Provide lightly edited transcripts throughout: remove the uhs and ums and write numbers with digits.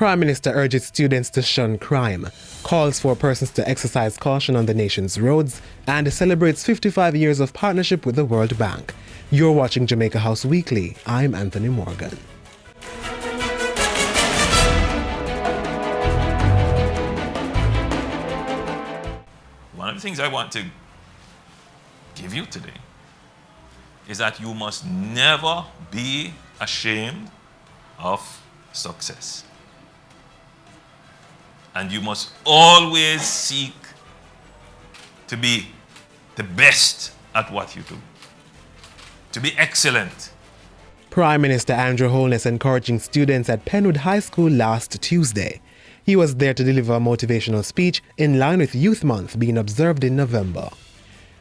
Prime Minister urges students to shun crime, calls for persons to exercise caution on the nation's roads, and celebrates 55 years of partnership with the World Bank. You're watching Jamaica House Weekly. I'm Anthony Morgan. One of the things I want to give you today is that you must never be ashamed of success. And you must always seek to be the best at what you do, to be excellent. Prime Minister Andrew Holness encouraging students at Caenwood High School last Tuesday. He was there to deliver a motivational speech in line with Youth Month being observed in November.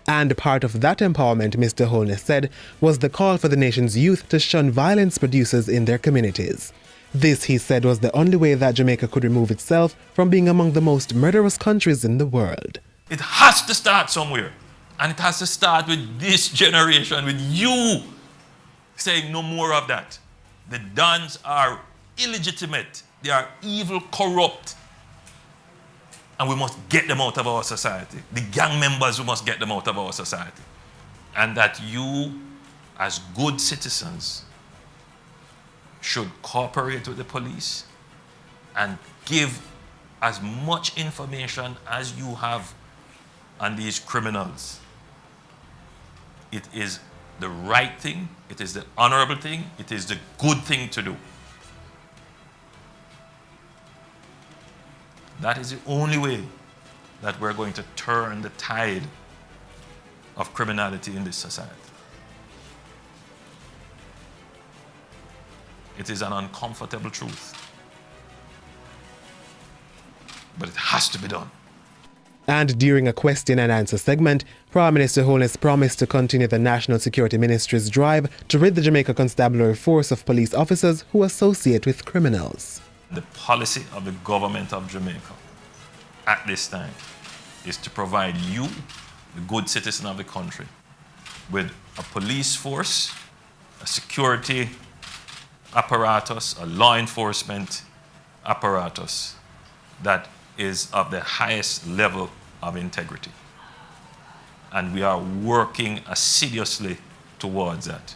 And part of that empowerment, Mr. Holness said, was the call for the nation's youth to shun violence producers in their communities. This, he said, was the only way that Jamaica could remove itself from being among the most murderous countries in the world. It has to start somewhere. And it has to start with this generation, with you saying no more of that. The Dons are illegitimate. They are evil, corrupt. And we must get them out of our society. The gang members, we must get them out of our society. And that you, as good citizens, should cooperate with the police and give as much information as you have on these criminals. It is the right thing, it is the honorable thing, it is the good thing to do. That is the only way that we're going to turn the tide of criminality in this society. It is an uncomfortable truth, but it has to be done. And during a question and answer segment, Prime Minister Holness promised to continue the National Security Ministry's drive to rid the Jamaica Constabulary Force of police officers who associate with criminals. The policy of the government of Jamaica at this time is to provide you, the good citizen of the country, with a police force, a security apparatus, a law enforcement apparatus that is of the highest level of integrity. And we are working assiduously towards that.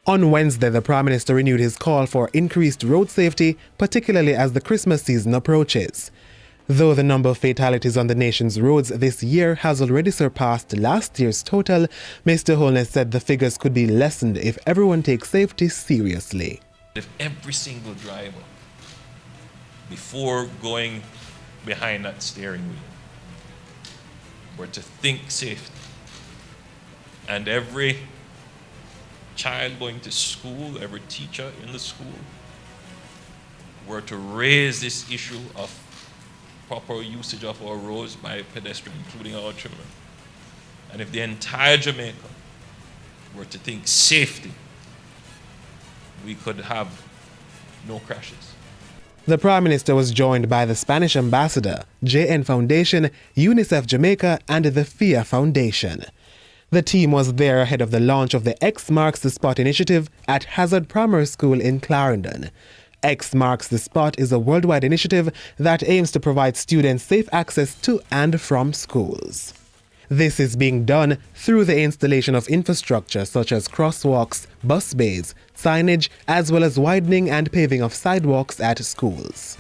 On Wednesday, the Prime Minister renewed his call for increased road safety, particularly as the Christmas season approaches. Though the number of fatalities on the nation's roads this year has already surpassed last year's total, Mr. Holness said the figures could be lessened if everyone takes safety seriously. If every single driver, before going behind that steering wheel, were to think safety, and every child going to school, every teacher in the school, were to raise this issue of proper usage of our roads by pedestrians, including our children. And if the entire Jamaica were to think safety, we could have no crashes. The Prime Minister was joined by the Spanish Ambassador, JN Foundation, UNICEF Jamaica, and the FIA Foundation. The team was there ahead of the launch of the X Marks the Spot initiative at Hazard Primary School in Clarendon. X Marks the Spot is a worldwide initiative that aims to provide students safe access to and from schools. This is being done through the installation of infrastructure such as crosswalks, bus bays, signage, as well as widening and paving of sidewalks at schools.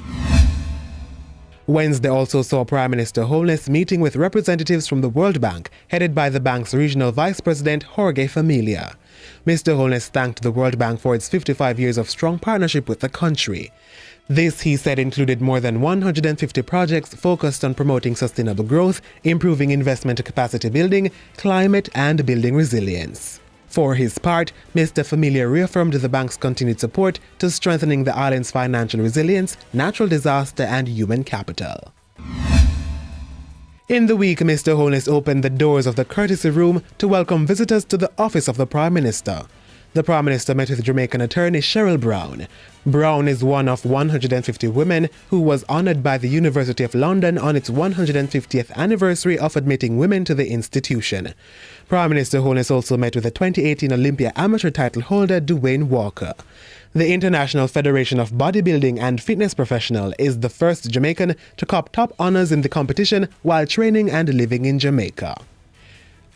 Wednesday also saw Prime Minister Holness meeting with representatives from the World Bank, headed by the bank's regional vice president Jorge Familia. Mr. Holness thanked the World Bank for its 55 years of strong partnership with the country. This, he said, included more than 150 projects focused on promoting sustainable growth, improving investment capacity building, climate, and building resilience. For his part, Mr. Familia reaffirmed the bank's continued support to strengthening the island's financial resilience, natural disaster, and human capital. In the week, Mr. Holness opened the doors of the courtesy room to welcome visitors to the office of the Prime Minister. The Prime Minister met with Jamaican attorney Cheryl Brown. Brown is one of 150 women who was honored by the University of London on its 150th anniversary of admitting women to the institution. Prime Minister Holness also met with the 2018 Olympia amateur title holder Dwayne Walker. The International Federation of Bodybuilding and Fitness Professional is the first Jamaican to cop top honors in the competition while training and living in Jamaica.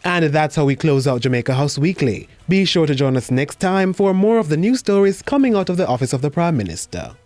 And that's how we close out Jamaica House Weekly. Be sure to join us next time for more of the news stories coming out of the office of the Prime Minister.